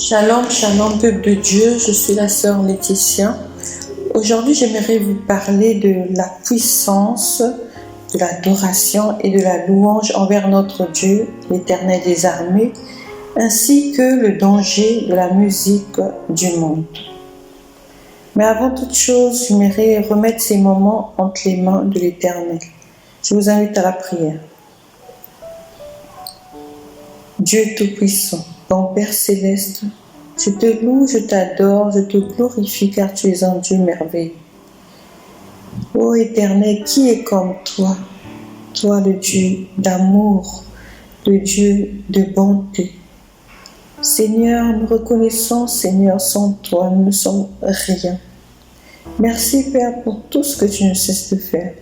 Shalom, shalom, peuple de Dieu, je suis la sœur Laetitia. Aujourd'hui, j'aimerais vous parler de la puissance, de l'adoration et de la louange envers notre Dieu, l'Éternel des armées, ainsi que le danger de la musique du monde. Mais avant toute chose, j'aimerais remettre ces moments entre les mains de l'Éternel. Je vous invite à la prière. Dieu Tout-Puissant, bon Père Céleste, je te loue, je t'adore, je te glorifie car tu es un Dieu merveilleux. Ô Éternel, qui est comme toi? Toi, le Dieu d'amour, le Dieu de bonté. Seigneur, nous reconnaissons, Seigneur, sans toi, nous ne sommes rien. Merci, Père, pour tout ce que tu ne cesses de faire.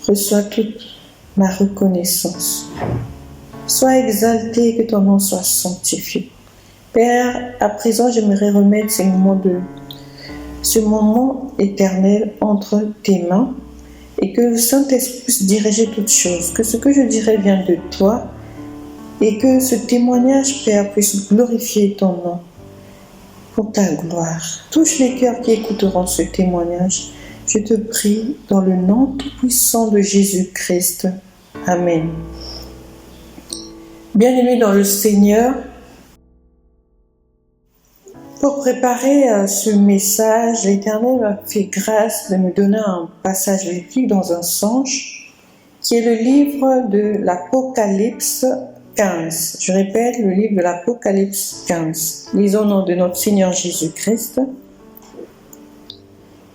Reçois toute ma reconnaissance. Sois exalté, que ton nom soit sanctifié. Père, à présent, j'aimerais remettre ce moment éternel entre tes mains et que le Saint-Esprit puisse diriger toutes choses, que ce que je dirai vient de toi et que ce témoignage, Père, puisse glorifier ton nom pour ta gloire. Touche les cœurs qui écouteront ce témoignage. Je te prie dans le nom tout-puissant de Jésus-Christ. Amen. Bien-aimés dans le Seigneur, pour préparer ce message, l'Éternel m'a fait grâce de me donner un passage biblique dans un songe, qui est le livre de l'Apocalypse 15. Je répète, le livre de l'Apocalypse 15. Lisons au nom de notre Seigneur Jésus-Christ.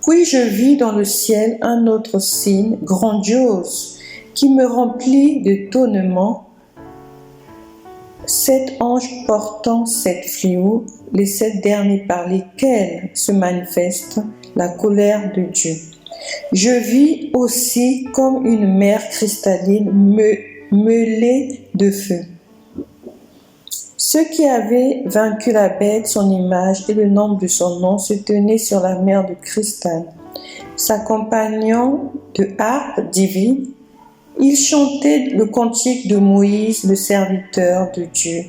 Puis je vis dans le ciel un autre signe grandiose qui me remplit d'étonnement. 7 anges portant 7 fléaux, les 7 derniers par lesquels se manifeste la colère de Dieu. Je vis aussi comme une mer cristalline mêlée de feu. Ceux qui avaient vaincu la bête, son image et le nom de son nom se tenaient sur la mer de cristal. S'accompagnant de harpes divines, ils chantaient le cantique de Moïse, le serviteur de Dieu,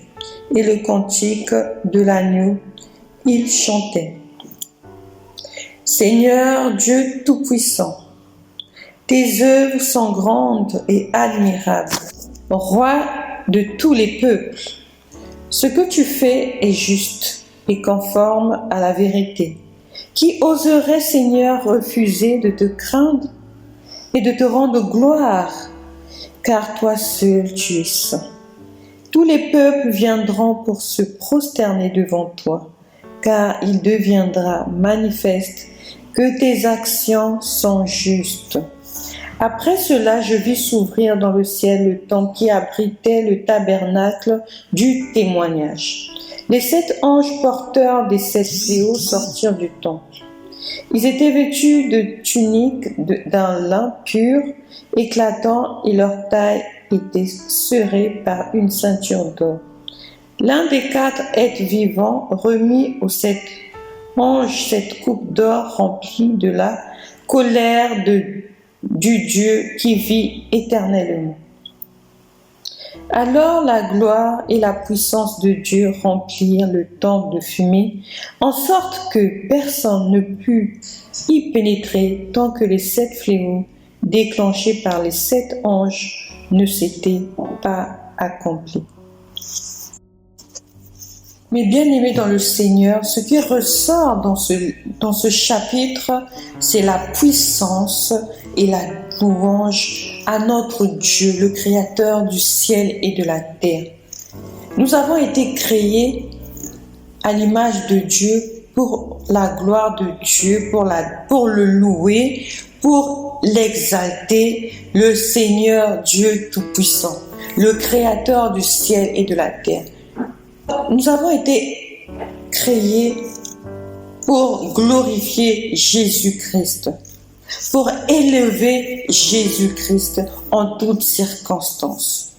et le cantique de l'agneau. Ils chantaient. Seigneur Dieu Tout-Puissant, tes œuvres sont grandes et admirables, roi de tous les peuples. Ce que tu fais est juste et conforme à la vérité. Qui oserait, Seigneur, refuser de te craindre et de te rendre gloire? Car toi seul tu es saint. Tous les peuples viendront pour se prosterner devant toi, car il deviendra manifeste que tes actions sont justes. Après cela, je vis s'ouvrir dans le ciel le temple qui abritait le tabernacle du témoignage. Les 7 anges porteurs des 7 fléaux sortirent du temple. Ils étaient vêtus de tuniques d'un lin pur, éclatant, et leur taille était serrée par une ceinture d'or. L'un des 4 êtres vivants remit aux 7 anges cette coupe d'or remplie de la colère du Dieu qui vit éternellement. Alors la gloire et la puissance de Dieu remplirent le temple de fumée, en sorte que personne ne put y pénétrer tant que les 7 fléaux déclenchés par les 7 anges ne s'étaient pas accomplis. Mais bien aimés dans le Seigneur, ce qui ressort dans ce chapitre, c'est la puissance et la louange à notre Dieu, le Créateur du ciel et de la terre. Nous avons été créés à l'image de Dieu pour la gloire de Dieu, pour le louer, pour l'exalter, le Seigneur Dieu Tout-Puissant, le Créateur du ciel et de la terre. Nous avons été créés pour glorifier Jésus-Christ, pour élever Jésus-Christ en toutes circonstances.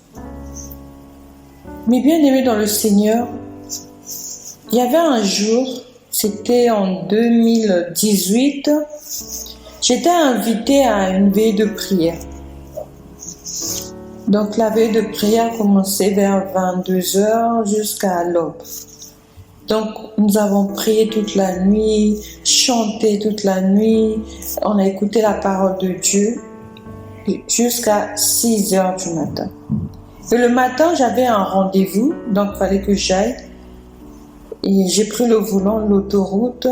Mais bien aimés dans le Seigneur, il y avait un jour, c'était en 2018, j'étais invitée à une veille de prière. Donc la veille de prière commençait vers 22h jusqu'à l'aube. Donc, nous avons prié toute la nuit, chanté toute la nuit, on a écouté la parole de Dieu jusqu'à 6 heures du matin. Et le matin, j'avais un rendez-vous, donc il fallait que j'aille. Et j'ai pris le volant, l'autoroute,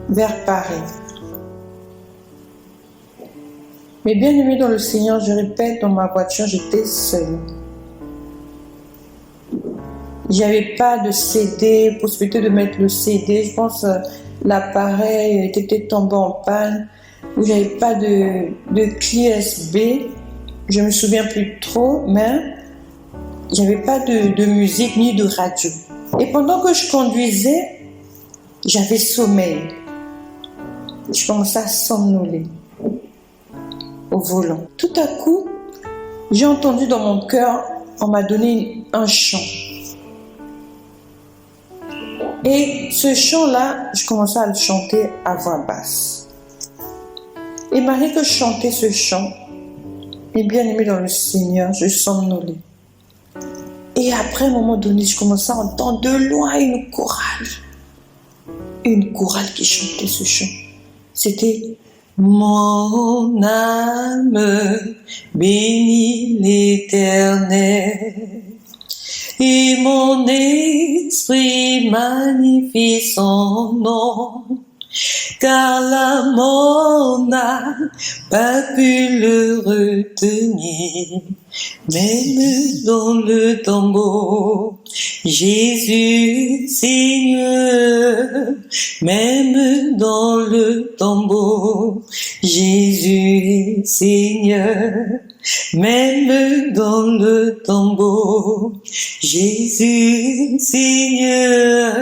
vers Paris. Mais bien aimé dans le Seigneur, je répète, dans ma voiture, j'étais seule. Il n'y avait pas de CD, possibilité de mettre le CD. Je pense que l'appareil était peut-être tombé en panne. Où il n'y avait pas de clé USB. Je ne me souviens plus trop, mais il n'y avait pas de musique ni de radio. Et pendant que je conduisais, j'avais sommeil. Je commençais à somnoler au volant. Tout à coup, j'ai entendu dans mon cœur, on m'a donné un chant. Et ce chant-là, je commençais à le chanter à voix basse. Et malgré que je chantais ce chant, et bien aimé dans le Seigneur, je somnolais. Et après, à un moment donné, je commençais à entendre de loin une chorale. Une chorale qui chantait ce chant. C'était « Mon âme bénit l'Éternel. Et mon esprit magnifie son nom, car la mort n'a pas pu le retenir. Même dans le tombeau, Jésus Seigneur, même dans le tombeau, Jésus Seigneur, même dans le tombeau, Jésus Seigneur,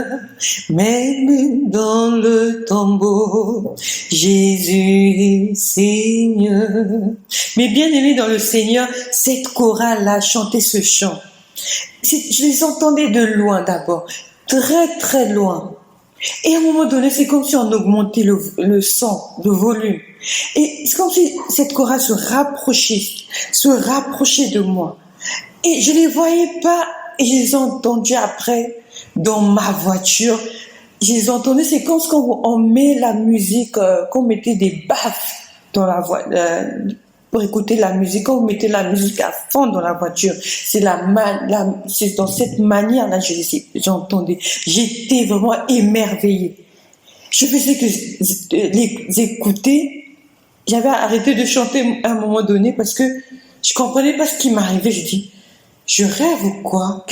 même dans le tombeau, Jésus Seigneur. Mais bien aimé dans le Seigneur, cette chorale-là chantait ce chant. Je les entendais de loin d'abord, très très loin. Et à un moment donné, c'est comme si on augmentait le son, le volume. Et c'est comme si cette chorale se rapprochait de moi. Et je les voyais pas, et je les ai entendus après dans ma voiture. Je les entendais, c'est comme quand on met la musique, qu'on mettait des baffes dans la voiture. Pour écouter la musique, quand vous mettez la musique à fond dans la voiture, c'est dans cette manière-là que j'entendais. J'étais vraiment émerveillée. Je faisais que les écouter. J'avais arrêté de chanter à un moment donné parce que je comprenais pas ce qui m'arrivait. Je dis, je rêve ou quoi?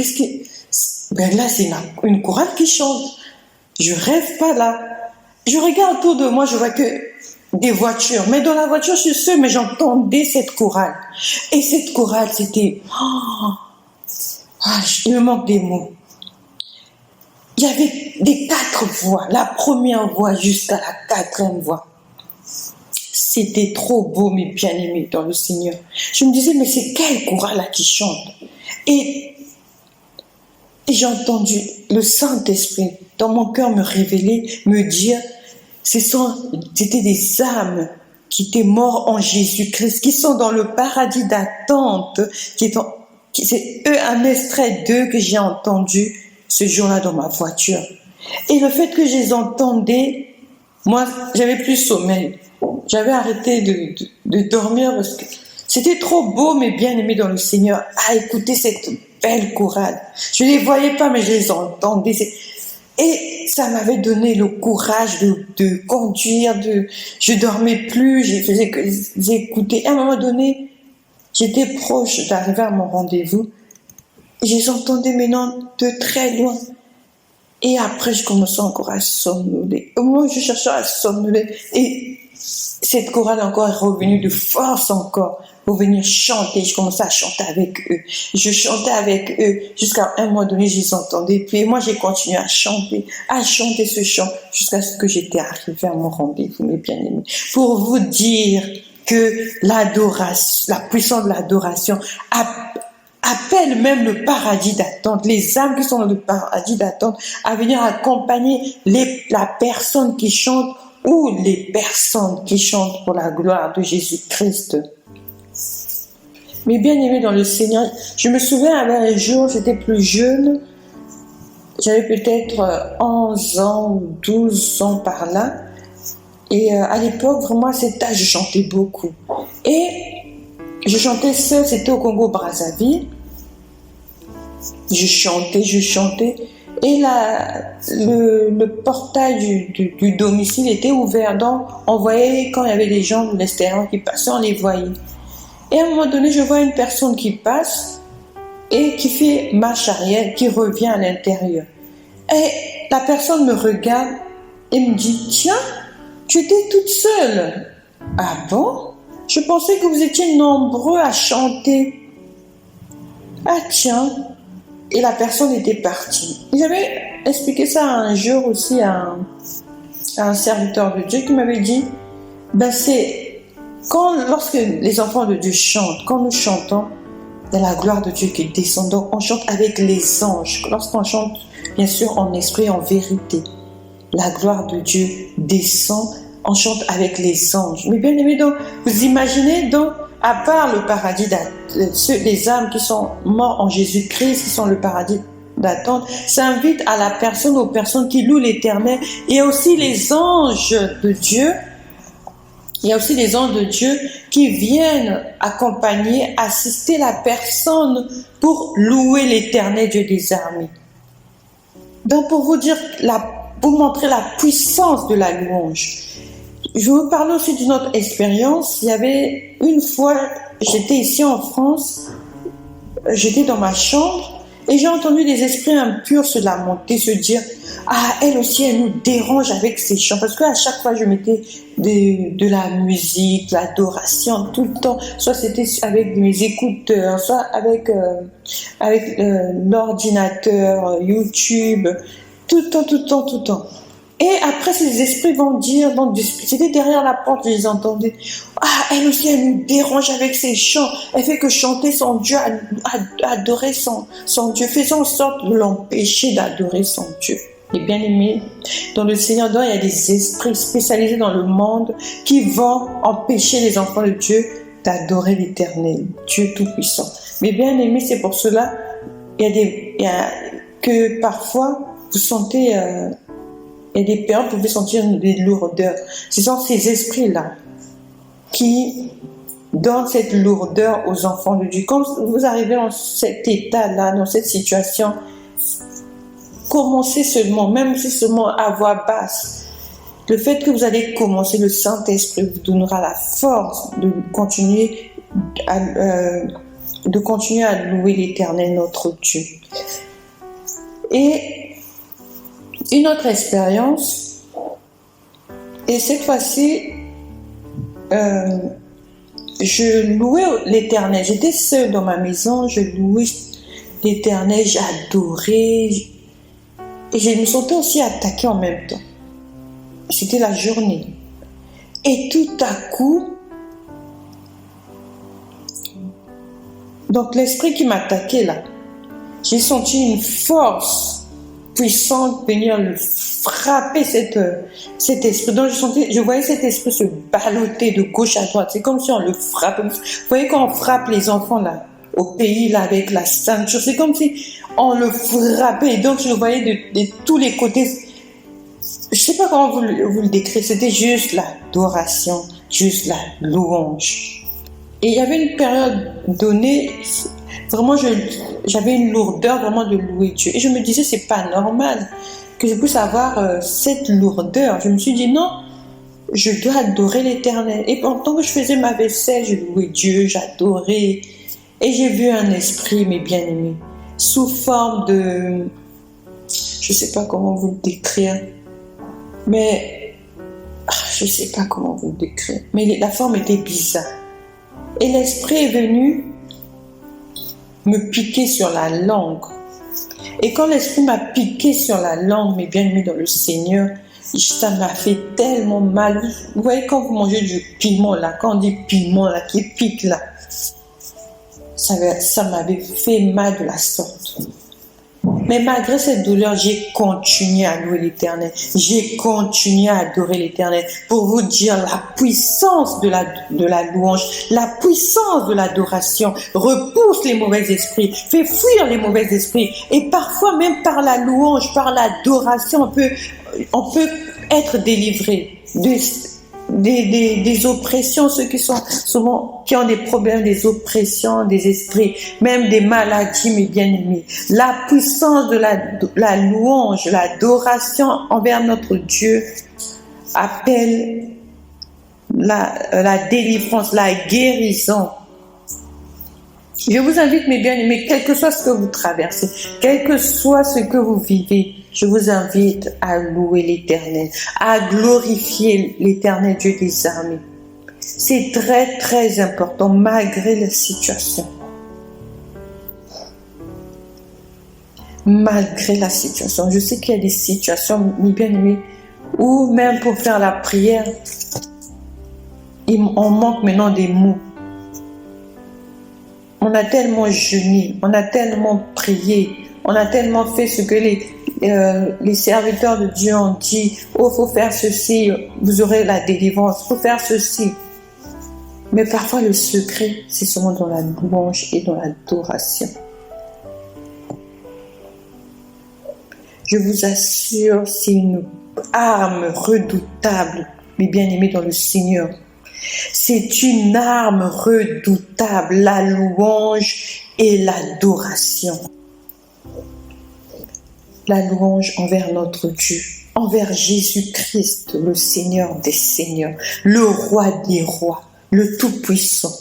Ben là, c'est une chorale qui chante. Je rêve pas là. Je regarde autour de moi, je vois que des voitures. Mais dans la voiture, je suis seule, mais j'entendais cette chorale. Et cette chorale, c'était... il me manque des mots. Il y avait des 4 voix. La première voix jusqu'à la 4e voix. C'était trop beau, mes bien-aimés dans le Seigneur. Je me disais, mais c'est quelle chorale là qui chante? Et j'ai entendu le Saint-Esprit dans mon cœur me révéler, me dire, c'était des âmes qui étaient morts en Jésus-Christ, qui sont dans le paradis d'attente, c'est un extrait d'eux que j'ai entendu ce jour-là dans ma voiture. Et le fait que je les entendais, moi, j'avais plus sommeil. J'avais arrêté de dormir parce que c'était trop beau, mais bien aimé dans le Seigneur, à écouter cette belle chorale. Je ne les voyais pas, mais je les entendais. Et ça m'avait donné le courage de conduire, je dormais plus, je faisais que les écouter. À un moment donné, j'étais proche d'arriver à mon rendez-vous. Et je les entendais maintenant de très loin. Et après, je commençais encore à somnoler. Au moment où je cherchais à somnoler, et cette chorale encore est revenue de force encore pour venir chanter. Je commençais à chanter avec eux. Je chantais avec eux jusqu'à un moment donné, je les entendais. Puis moi, j'ai continué à chanter ce chant jusqu'à ce que j'étais arrivée à mon rendez-vous, mes bien-aimés. Pour vous dire que l'adoration, la puissance de l'adoration appelle même le paradis d'attente, les âmes qui sont dans le paradis d'attente, à venir accompagner la personne qui chante ou les personnes qui chantent pour la gloire de Jésus-Christ. Mais bien aimé dans le Seigneur, je me souviens un jour, j'étais plus jeune, J'avais peut-être 11 ans ou 12 ans par là. Et à l'époque, vraiment, à cet âge, je chantais beaucoup. Et je chantais seule, c'était au Congo-Brazzaville. Je chantais. Et le portail du domicile était ouvert. Donc, on voyait quand il y avait des gens de l'extérieur qui passaient, on les voyait. Et à un moment donné, je vois une personne qui passe et qui fait marche arrière, qui revient à l'intérieur. Et la personne me regarde et me dit, tiens, tu étais toute seule. Ah bon? Je pensais que vous étiez nombreux à chanter. Ah tiens. Et la personne était partie. J'avais expliqué ça un jour aussi à un serviteur de Dieu qui m'avait dit, c'est lorsque les enfants de Dieu chantent, quand nous chantons, il y a la gloire de Dieu qui descend. Donc on chante avec les anges. Lorsqu'on chante, bien sûr, en esprit, en vérité, la gloire de Dieu descend, on chante avec les anges. Mais bien aimé, donc, vous imaginez, donc, à part le paradis, les âmes qui sont mortes en Jésus-Christ, qui sont le paradis d'attente, ça invite à la personne, aux personnes qui louent l'Éternel. Il y a aussi les anges de Dieu. Il y a aussi les anges de Dieu qui viennent accompagner, assister la personne pour louer l'Éternel Dieu des armées. Donc, pour vous dire, pour montrer la puissance de la louange. Je vais vous parler aussi d'une autre expérience. Il y avait une fois, j'étais ici en France, j'étais dans ma chambre et j'ai entendu des esprits impurs se lamenter, se dire « Ah, elle aussi, elle nous dérange avec ses chants. » Parce qu'à chaque fois, je mettais de la musique, de l'adoration, tout le temps. Soit c'était avec mes écouteurs, soit avec l'ordinateur, YouTube, tout le temps. Et après, ces esprits vont dire, c'était derrière la porte, je les entendais. Ah, elle aussi, elle nous dérange avec ses chants. Elle fait que chanter son Dieu, adorer son Dieu. Faisons en sorte de l'empêcher d'adorer son Dieu. Et bien aimé, dans le Seigneur, il y a des esprits spécialisés dans le monde qui vont empêcher les enfants de Dieu d'adorer l'Éternel, Dieu Tout-Puissant. Mais bien aimé, c'est pour cela que parfois, vous sentez... il y a des périodes où vous pouvez sentir des lourdeurs. Ce sont ces esprits-là qui donnent cette lourdeur aux enfants de Dieu. Quand vous arrivez dans cet état-là, dans cette situation, commencez seulement, même si seulement à voix basse. Le fait que vous allez commencer, le Saint-Esprit vous donnera la force de continuer à louer l'Éternel, notre Dieu. Et une autre expérience, et cette fois-ci, je louais l'Éternel. J'étais seule dans ma maison, je louais l'Éternel, j'adorais, et je me sentais aussi attaquée en même temps. C'était la journée. Et tout à coup, donc l'esprit qui m'attaquait là, j'ai senti une force puissante venir le frapper cet esprit. Donc je voyais cet esprit se balloter de gauche à droite. C'est comme si on le frappait. Vous voyez quand on frappe les enfants là, au pays là avec la ceinture, c'est comme si on le frappait. Donc je le voyais de tous les côtés. Je sais pas comment vous le décrire. C'était juste l'adoration, juste la louange. Et il y avait une période donnée, vraiment j'avais une lourdeur vraiment de louer Dieu. Et je me disais, c'est pas normal que je puisse avoir cette lourdeur. Je me suis dit, non, je dois adorer l'Éternel. Et pendant que je faisais ma vaisselle, je louais Dieu, j'adorais. Et j'ai vu un esprit, mes bien-aimés, sous forme de... Je sais pas comment vous le décrire. Mais... je sais pas comment vous le décrire. Mais la forme était bizarre. Et l'esprit est venu me piquer sur la langue. Et quand l'esprit m'a piqué sur la langue, mes bien-aimés dans le Seigneur, ça m'a fait tellement mal. Vous voyez quand vous mangez du piment là, quand on dit piment là, qui pique là, ça m'avait fait mal de la sorte. Mais malgré cette douleur, j'ai continué à louer l'Éternel. J'ai continué à adorer l'Éternel pour vous dire la puissance de la louange, la puissance de l'adoration repousse les mauvais esprits, fait fuir les mauvais esprits. Et parfois, même par la louange, par l'adoration, on peut être délivré des oppressions, ceux qui sont souvent, qui ont des problèmes, des oppressions, des esprits, même des maladies, mes bien-aimés. La puissance de la louange, l'adoration envers notre Dieu appelle la délivrance, la guérison. Je vous invite, mes bien-aimés, quel que soit ce que vous traversez, quel que soit ce que vous vivez, je vous invite à louer l'Éternel, à glorifier l'Éternel Dieu des armées. C'est très, très important, malgré la situation. Malgré la situation. Je sais qu'il y a des situations, mes bien-aimés, où même pour faire la prière, on manque maintenant des mots. On a tellement jeûné, on a tellement prié, on a tellement fait ce que les serviteurs de Dieu ont dit. Oh, il faut faire ceci, vous aurez la délivrance, il faut faire ceci. Mais parfois le secret, c'est seulement dans la louange et dans l'adoration. Je vous assure, c'est une arme redoutable, mes bien-aimés dans le Seigneur. C'est une arme redoutable, la louange et l'adoration. La louange envers notre Dieu, envers Jésus-Christ, le Seigneur des Seigneurs, le Roi des Rois, le Tout-Puissant,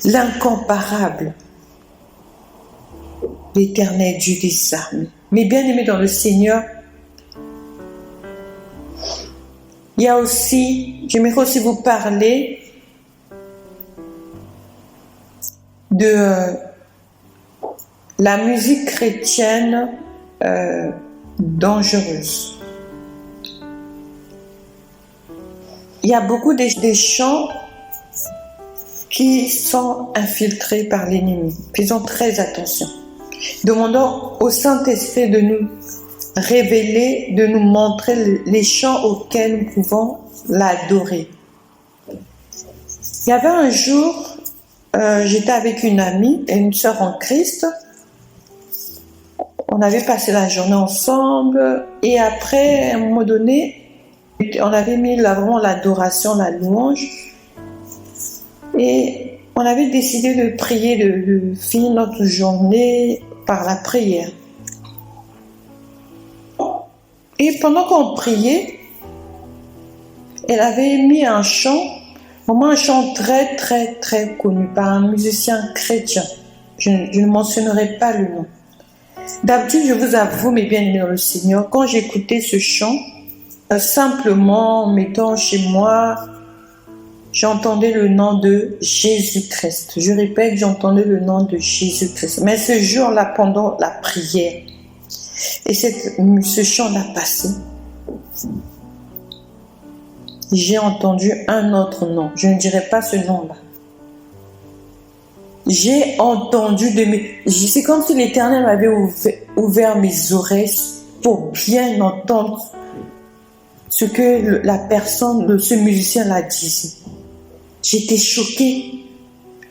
l'incomparable, l'Éternel Dieu des armées. Mes bien-aimés dans le Seigneur, il y a aussi, j'aimerais aussi vous parler de la musique chrétienne dangereuse. Il y a beaucoup des chants qui sont infiltrés par l'ennemi. Faisons très attention. Demandons au Saint-Esprit de nous révéler, de nous montrer les chants auxquels nous pouvons l'adorer. Il y avait un jour, j'étais avec une amie et une sœur en Christ. On avait passé la journée ensemble et après, à un moment donné, on avait mis vraiment l'adoration, la louange et on avait décidé de prier, de finir notre journée par la prière. Et pendant qu'on priait, elle avait mis un chant, vraiment un chant très très très connu par un musicien chrétien. Je ne mentionnerai pas le nom. D'habitude, je vous avoue, mes bien-aimés dans le Seigneur, quand j'écoutais ce chant, simplement en mettant chez moi, j'entendais le nom de Jésus-Christ. Je répète, j'entendais le nom de Jésus-Christ. Mais ce jour-là, pendant la prière, et ce chant l'a passé, j'ai entendu un autre nom. Je ne dirai pas ce nom-là. J'ai entendu c'est comme si l'Éternel m'avait ouvert mes oreilles pour bien entendre ce que la personne, ce musicien l'a dit. J'étais choquée.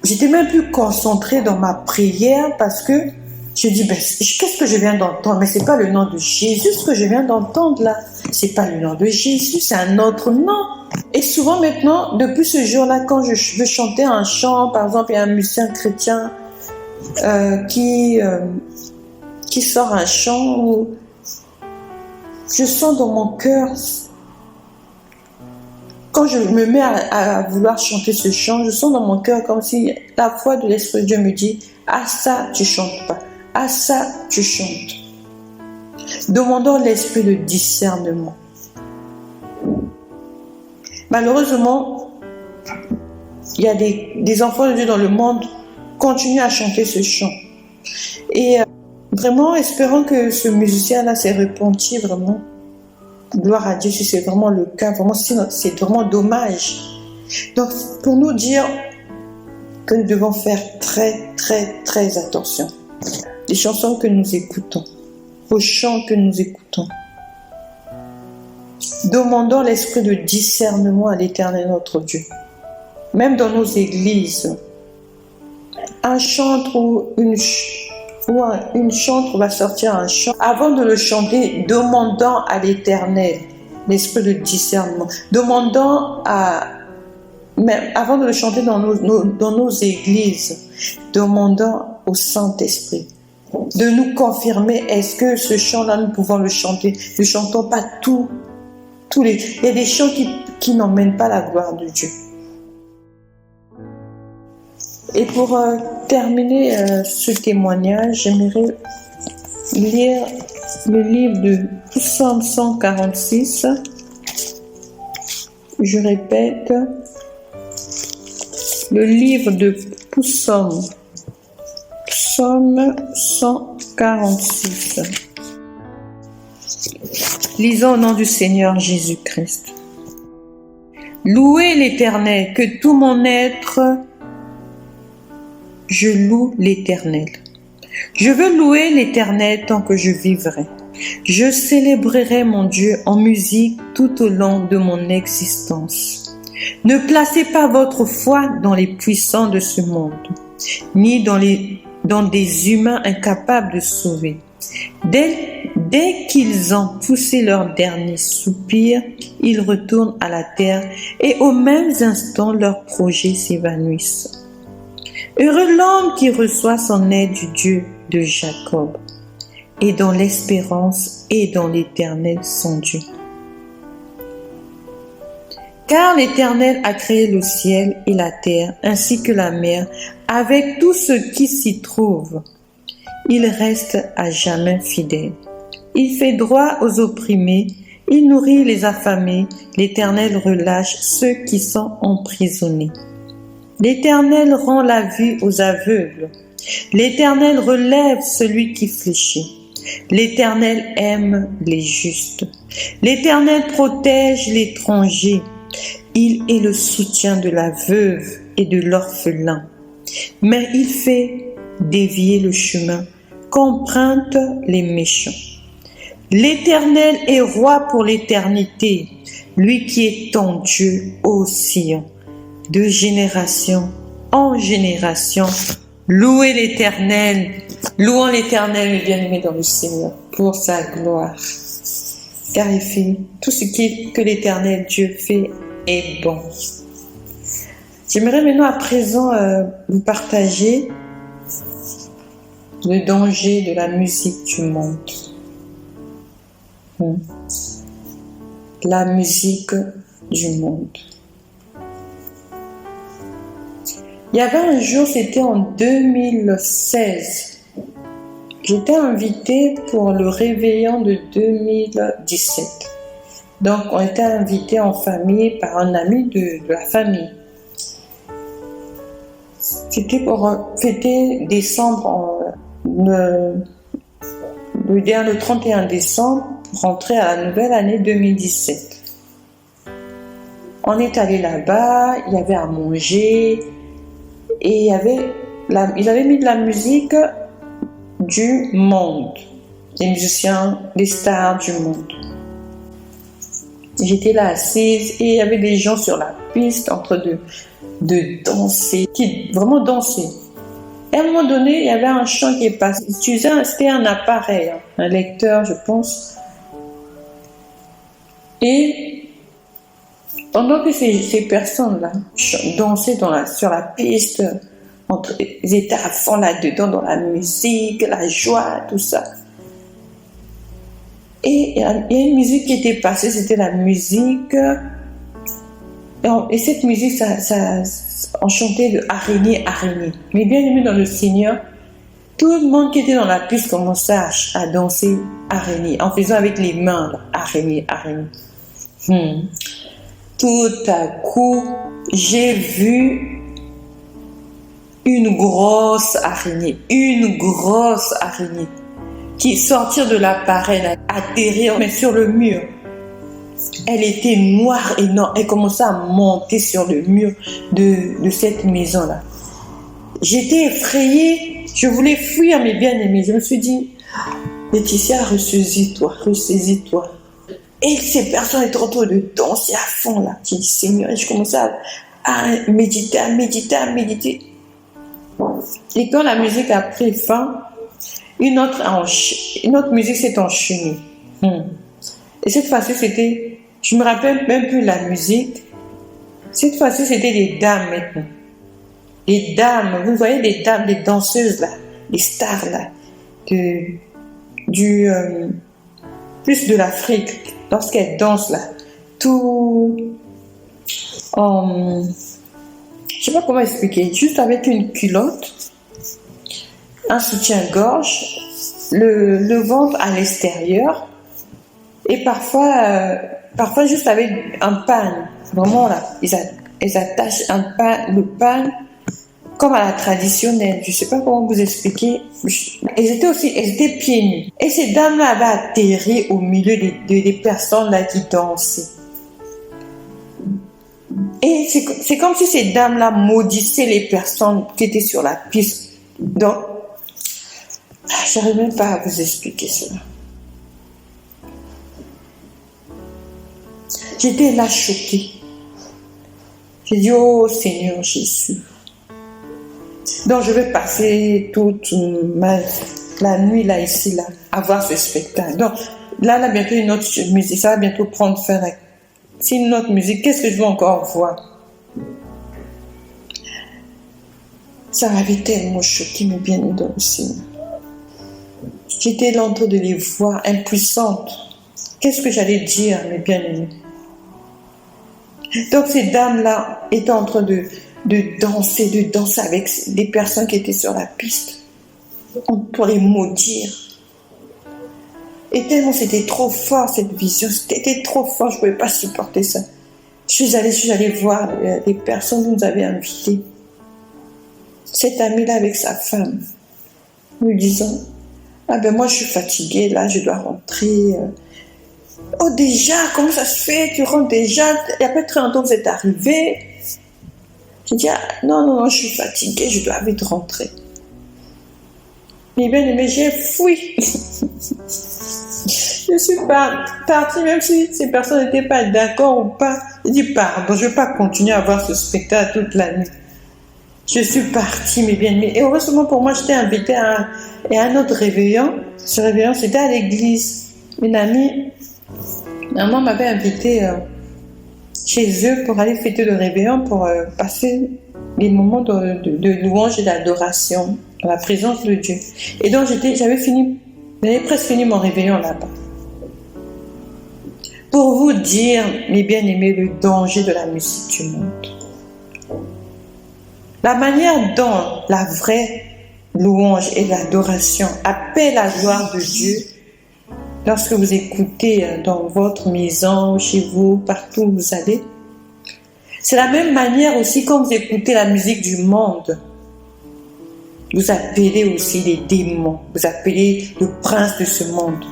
J'étais même plus concentrée dans ma prière parce que je dis, qu'est-ce que je viens d'entendre? Mais c'est pas le nom de Jésus ce que je viens d'entendre là. C'est pas le nom de Jésus, c'est un autre nom. Et souvent maintenant, depuis ce jour-là, quand je veux chanter un chant, par exemple, il y a un musicien chrétien qui sort un chant où je sens dans mon cœur, quand je me mets à vouloir chanter ce chant, je sens dans mon cœur comme si la voix de l'Esprit de Dieu me dit, ah ça, tu chantes pas. Ah ça, tu chantes. Demandons l'esprit de discernement. Malheureusement, il y a des enfants de Dieu dans le monde qui continuent à chanter ce chant. Et vraiment, espérons que ce musicien-là s'est repenti vraiment. Gloire à Dieu si c'est vraiment le cas. Vraiment, c'est vraiment dommage. Donc, pour nous dire que nous devons faire très, très, très attention. les chansons que nous écoutons, aux chants que nous écoutons. Demandons l'esprit de discernement à l'Éternel notre Dieu. Même dans nos églises, un chantre ou une chantre va sortir un chant. Avant de le chanter, demandons à l'Éternel l'esprit de discernement. Même avant de le chanter dans nos églises, demandons au Saint-Esprit de nous confirmer, est-ce que ce chant-là, nous pouvons le chanter. Ne chantons pas tous les... Il y a des chants qui n'emmènent pas la gloire de Dieu. Et pour terminer ce témoignage, j'aimerais lire le livre de Psaume 146. Je répète, le livre de Psaume 146. Lisons au nom du Seigneur Jésus-Christ. Louez l'Éternel, que tout mon être, je loue l'Éternel. Je veux louer l'Éternel tant que je vivrai. Je célébrerai mon Dieu en musique tout au long de mon existence. Ne placez pas votre foi dans les puissants de ce monde, ni dans des humains incapables de sauver. Dès qu'ils ont poussé leur dernier soupir, ils retournent à la terre et aux mêmes instants leurs projets s'évanouissent. Heureux l'homme qui reçoit son aide du Dieu de Jacob, et dans l'espérance et dans l'Éternel son Dieu. Car l'Éternel a créé le ciel et la terre, ainsi que la mer, avec tout ce qui s'y trouve. Il reste à jamais fidèle. Il fait droit aux opprimés, il nourrit les affamés, l'Éternel relâche ceux qui sont emprisonnés. L'Éternel rend la vue aux aveugles. L'Éternel relève celui qui fléchit. L'Éternel aime les justes. L'Éternel protège l'étranger. Il est le soutien de la veuve et de l'orphelin. Mais il fait dévier le chemin qu'empruntent les méchants. L'Éternel est roi pour l'éternité, lui qui est ton Dieu ô Sion. De génération en génération, louez l'Éternel. Louons l'Éternel, le bien-aimé dans le Seigneur, pour sa gloire. Car il fait tout ce que l'Éternel Dieu fait est bon. J'aimerais maintenant à présent vous partager le danger de la musique du monde. La musique du monde. Il y avait un jour, c'était en 2016. J'étais invitée pour le réveillon de 2017. Donc, on était invités en famille par un ami de la famille. C'était pour fêter décembre, le 31 décembre, pour rentrer à la nouvelle année 2017. On est allé là-bas, il y avait à manger, et ils avaient mis de la musique du monde, des musiciens, des stars du monde. J'étais là assise et il y avait des gens sur la piste en train de danser, qui vraiment dansaient. Et à un moment donné, il y avait un chant qui est passé. C'était un appareil, un lecteur, je pense. Et pendant que ces personnes-là dansaient sur la piste, ils étaient à fond là-dedans dans la musique, la joie, tout ça. Et il y a une musique qui était passée, c'était la musique. Et cette musique, on chantait de araignée, araignée. Mais bien aimé dans le Seigneur, tout le monde qui était dans la piste commençait à danser araignée, en faisant avec les mains, là, araignée, araignée. Tout à coup, j'ai vu une grosse araignée qui sortir de l'appareil, atterrir mais sur le mur. Elle était noire et non, elle commençait à monter sur le mur de cette maison-là. J'étais effrayée Je voulais fuir mes bien-aimés. Je me suis dit, Laetitia, ressaisis-toi, ressaisis-toi. Et ces personnes étaient en train de danser à fond là. J'ai dit, Seigneur, et je commençais à méditer, à méditer, à méditer. Et quand la musique a pris fin, une autre musique s'est enchaînée. Et cette fois-ci, c'était, je me rappelle même plus la musique. Cette fois-ci, c'était des dames maintenant. Des dames, vous voyez des dames, des danseuses là, des stars là, plus de l'Afrique, lorsqu'elles dansent là, tout, je sais pas comment expliquer, juste avec une culotte, un soutien-gorge, le ventre à l'extérieur, et parfois juste avec un pan, vraiment là, ils attachent le pan comme à la traditionnelle, je ne sais pas comment vous expliquer. Elles étaient pieds nus. Et ces dames-là avaient atterri au milieu des personnes là qui dansaient. Et c'est comme si ces dames-là maudissaient les personnes qui étaient sur la piste. Donc, je n'arrive même pas à vous expliquer cela. J'étais là choquée. J'ai dit, oh Seigneur Jésus. Donc je vais passer toute la nuit là, ici, là, à voir ce spectacle. Donc là, bientôt une autre musique, ça va bientôt prendre fin. Là. C'est une autre musique, qu'est-ce que je vais encore voir? Ça m'avait tellement choqué, mes bien-aimés dans le cinéma. J'étais là en train de les voir, impuissante. Qu'est-ce que j'allais dire, mes bien-aimés? Donc ces dames-là étaient en train de danser avec des personnes qui étaient sur la piste pour les maudire. Et tellement c'était trop fort cette vision, c'était trop fort, je ne pouvais pas supporter ça. Je suis allée voir les personnes qui nous avaient invités. Cet ami-là avec sa femme, nous disant, ah ben moi je suis fatiguée, là je dois rentrer. Oh déjà, comment ça se fait? Tu rentres déjà, il n'y a pas très longtemps que vous êtes arrivé. J'ai dit, non, je suis fatiguée, je dois vite rentrer. Mais bien aimé, j'ai fui. Je suis partie, même si ces personnes n'étaient pas d'accord ou pas. J'ai dit, pardon, je ne vais pas continuer à voir ce spectacle toute la nuit. Je suis partie, mes bien-aimés. Et heureusement pour moi, j'étais invitée à un autre réveillon. Ce réveillon, c'était à l'église. Une amie, maman m'avait invitée chez eux pour aller fêter le réveillon, pour passer des moments de louange et d'adoration à la présence de Dieu. Et donc j'avais presque fini mon réveillon là-bas. Pour vous dire, mes bien-aimés, le danger de la musique du monde. La manière dont la vraie louange et l'adoration appellent la gloire de Dieu, lorsque vous écoutez dans votre maison, chez vous, partout où vous allez, c'est la même manière aussi quand vous écoutez la musique du monde. Vous appelez aussi les démons, vous appelez le prince de ce monde,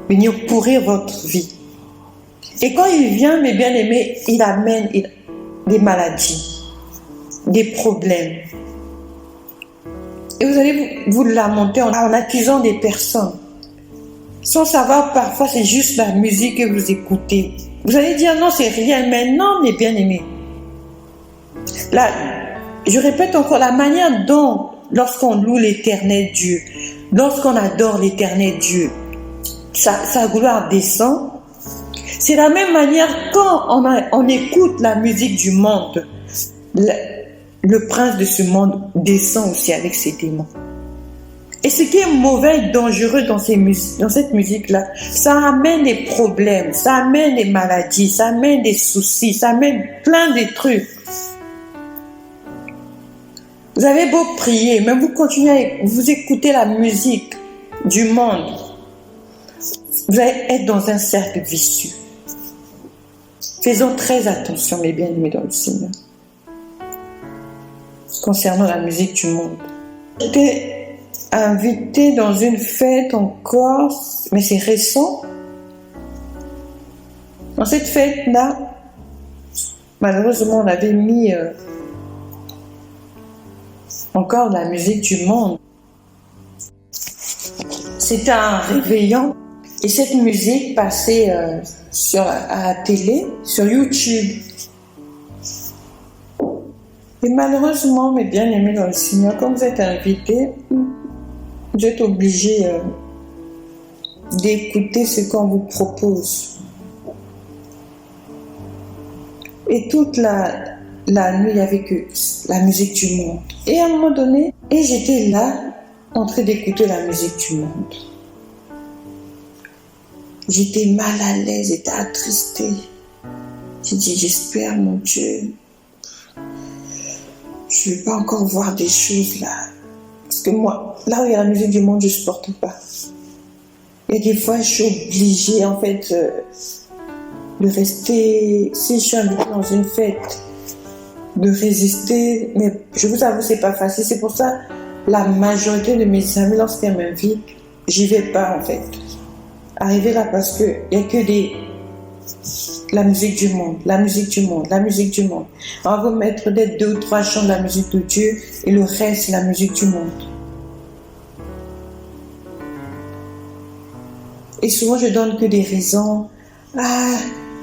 venir pourrir votre vie. Et quand il vient, mes bien-aimés, il amène des maladies, des problèmes. Et vous allez vous lamenter en accusant des personnes. Sans savoir, parfois, c'est juste la musique que vous écoutez. Vous allez dire, non, c'est rien, mais non, mes bien-aimés. Là, je répète encore, la manière dont, lorsqu'on loue l'éternel Dieu, lorsqu'on adore l'éternel Dieu, sa gloire descend. C'est la même manière quand on écoute la musique du monde, le prince de ce monde descend aussi avec ses démons. Et ce qui est mauvais et dangereux dans cette musique-là, ça amène des problèmes, ça amène des maladies, ça amène des soucis, ça amène plein de trucs. Vous avez beau prier, mais vous continuez, vous écoutez la musique du monde, vous allez être dans un cercle vicieux. Faisons très attention, mes bien-aimés dans le Seigneur, concernant la musique du monde. J'étais invitée dans une fête en Corse, mais c'est récent. Dans cette fête-là, malheureusement, on avait mis encore la musique du monde. C'était un réveillon et cette musique passait à la télé, sur YouTube. Et malheureusement, mes bien-aimés dans le Seigneur, quand vous êtes invités, vous êtes obligés d'écouter ce qu'on vous propose. Et toute la nuit, il n'y avait que la musique du monde. Et à un moment donné, j'étais là, en train d'écouter la musique du monde. J'étais mal à l'aise, j'étais attristée. J'ai dit, j'espère, mon Dieu, je ne vais pas encore voir des choses là. Parce que moi, là où il y a la musique du monde, je ne supporte pas. Et des fois, je suis obligée, en fait, de rester, si je suis invitée dans une fête, de résister. Mais je vous avoue, c'est pas facile. C'est pour ça, la majorité de mes amis, lorsqu'elles m'invitent, j'y vais pas, en fait. Arriver là parce qu'il n'y a que la musique du monde, la musique du monde, la musique du monde. On va vous mettre peut-être 2 ou 3 chants de la musique de Dieu et le reste, c'est la musique du monde. Et souvent, je donne que des raisons. Ah,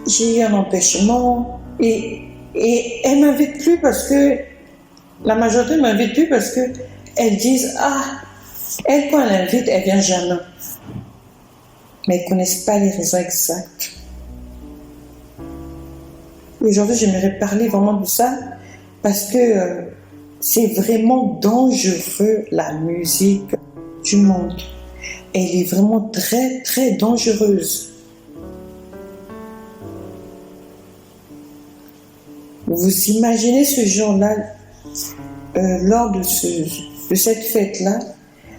j'ai eu un empêchement. Et elles ne m'invitent plus parce que, la majorité ne m'invite plus parce qu'elles disent, ah, elle, quand elle invite, elle ne vient jamais. Mais elles ne connaissent pas les raisons exactes. Aujourd'hui, j'aimerais parler vraiment de ça parce que c'est vraiment dangereux, la musique du monde. Elle est vraiment très, très dangereuse. Vous imaginez ce jour-là, lors de cette fête-là,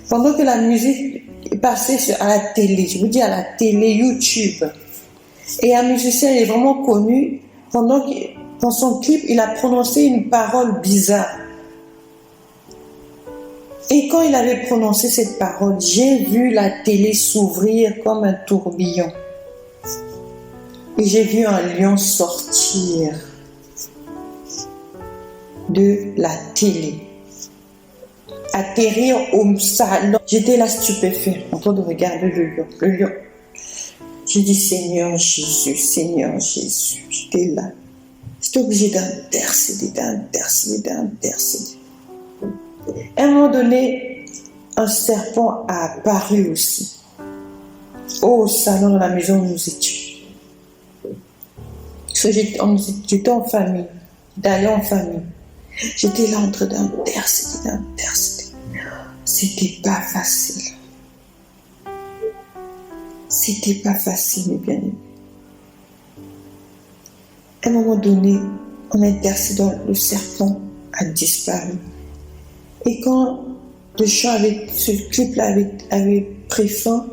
pendant que la musique est passée à la télé, je vous dis à la télé, YouTube, et un musicien est vraiment connu, dans son clip, il a prononcé une parole bizarre. Et quand il avait prononcé cette parole, j'ai vu la télé s'ouvrir comme un tourbillon. Et j'ai vu un lion sortir de la télé, atterrir au salon. J'étais là stupéfaite, en train de regarder le lion. J'ai dit, Seigneur Jésus, j'étais là. J'étais obligée d'intercéder. À un moment donné, un serpent a apparu aussi au salon de la maison où nous étions. J'étais en famille, d'aller en famille. J'étais là en train d'intercéder. C'était pas facile. C'était pas facile, mes bien-aimés. À un moment donné, en intercédant, le serpent a disparu. Et quand le chant ce clip-là avait pris fin,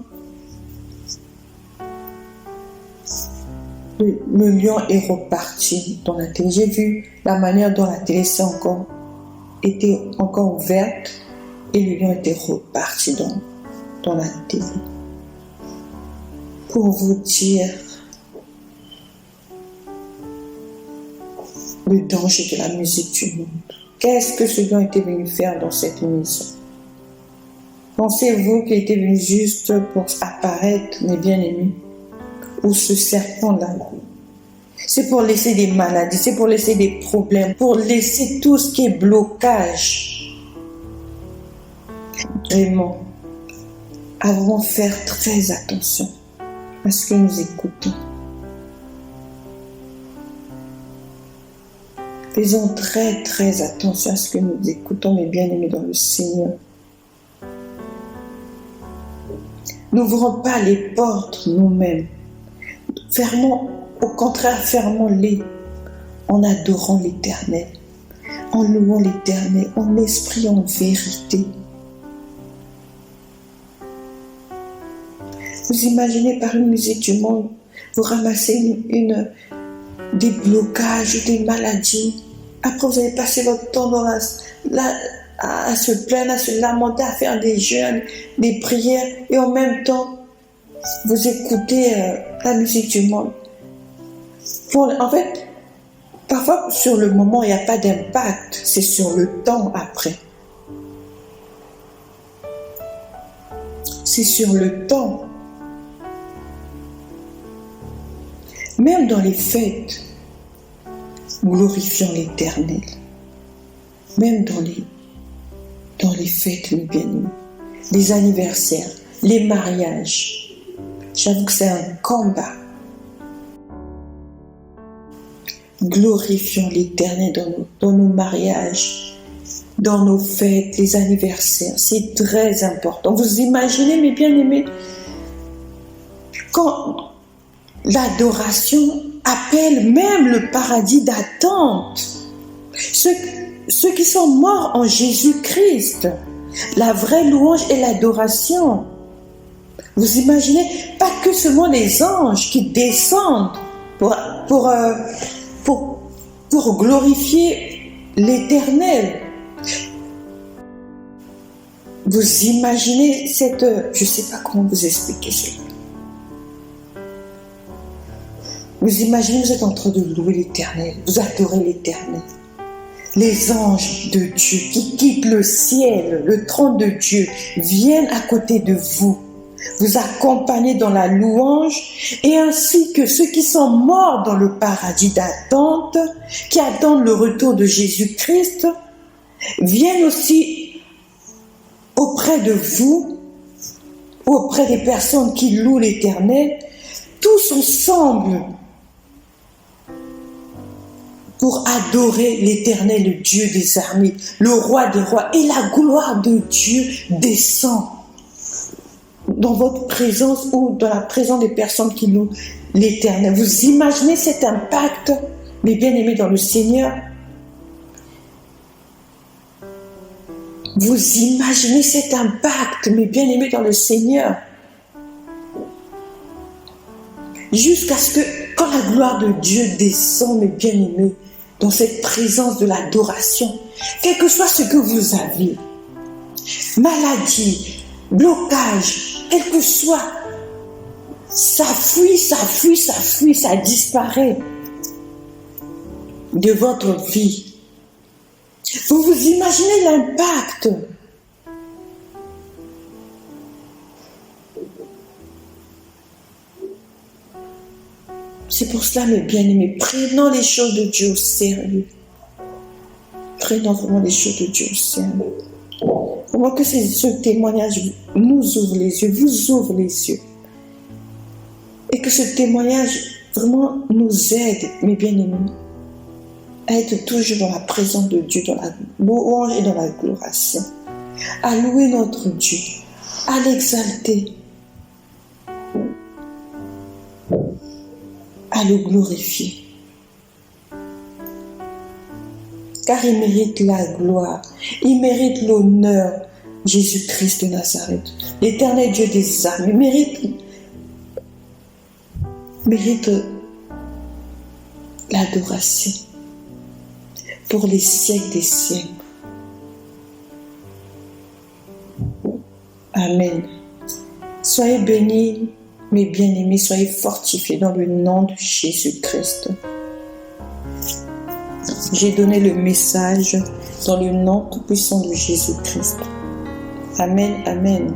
le lion est reparti dans la télé. J'ai vu la manière dont la télé était encore ouverte et le lion était reparti dans la télé. Pour vous dire le danger de la musique du monde. Qu'est-ce que ce lion était venu faire dans cette maison? Pensez-vous qu'il était venu juste pour apparaître, mes bien-aimés? Ou ce serpent-là? C'est pour laisser des maladies, c'est pour laisser des problèmes, pour laisser tout ce qui est blocage. Vraiment, avons faire très attention à ce que nous écoutons. Faisons très très attention à ce que nous écoutons, mes bien-aimés dans le Seigneur. N'ouvrons pas les portes nous-mêmes. Au contraire, fermons-les en adorant l'Éternel, en louant l'Éternel, en esprit, en vérité. Vous imaginez par une musique du monde, vous ramassez des blocages, des maladies. Après, vous allez passer votre temps à se plaindre, à se lamenter, à faire des jeûnes, des prières, et en même temps, vous écoutez la musique du monde. En fait, parfois, sur le moment, il n'y a pas d'impact. C'est sur le temps après. c'est sur le temps. Même dans les fêtes, glorifions l'Éternel. Même dans les fêtes, mes bien-aimés, les anniversaires, les mariages. J'avoue que c'est un combat. Glorifions l'Éternel dans nos mariages, dans nos fêtes, les anniversaires. C'est très important. Vous imaginez, mes bien-aimés, quand l'adoration appelle même le paradis d'attente. Ceux qui sont morts en Jésus-Christ. La vraie louange et l'adoration. Vous imaginez, pas que seulement les anges qui descendent pour glorifier l'Éternel. Vous imaginez je ne sais pas comment vous expliquer cela. Vous imaginez, vous êtes en train de louer l'Éternel, vous adorez l'Éternel. Les anges de Dieu qui quittent le ciel, le trône de Dieu, viennent à côté de vous, vous accompagner dans la louange, et ainsi que ceux qui sont morts dans le paradis d'attente, qui attendent le retour de Jésus-Christ, viennent aussi auprès de vous, ou auprès des personnes qui louent l'Éternel, tous ensemble, pour adorer l'Éternel, le Dieu des armées, le roi des rois, et la gloire de Dieu descend dans votre présence ou dans la présence des personnes qui louent l'Éternel. Vous imaginez cet impact, mes bien-aimés dans le Seigneur? Vous imaginez cet impact, mes bien-aimés dans le Seigneur? Jusqu'à ce que, quand la gloire de Dieu descend, mes bien-aimés, dans cette présence de l'adoration, quel que soit ce que vous avez, maladie, blocage, quel que soit, ça fuit, ça disparaît de votre vie. Vous vous imaginez l'impact? C'est pour cela, mes bien-aimés, prenons les choses de Dieu au sérieux. Prenons vraiment les choses de Dieu au sérieux. Vraiment que ce témoignage nous ouvre les yeux, vous ouvre les yeux. Et que ce témoignage vraiment nous aide, mes bien-aimés, à être toujours dans la présence de Dieu, dans la louange et dans la glorification, à louer notre Dieu, à l'exalter, à le glorifier. Car il mérite la gloire, il mérite l'honneur, Jésus-Christ de Nazareth, l'Éternel Dieu des armées, mérite l'adoration pour les siècles des siècles. Amen. Soyez bénis, mes bien-aimés, soyez fortifiés dans le nom de Jésus-Christ. J'ai donné le message dans le nom tout-puissant de Jésus-Christ. Amen, amen.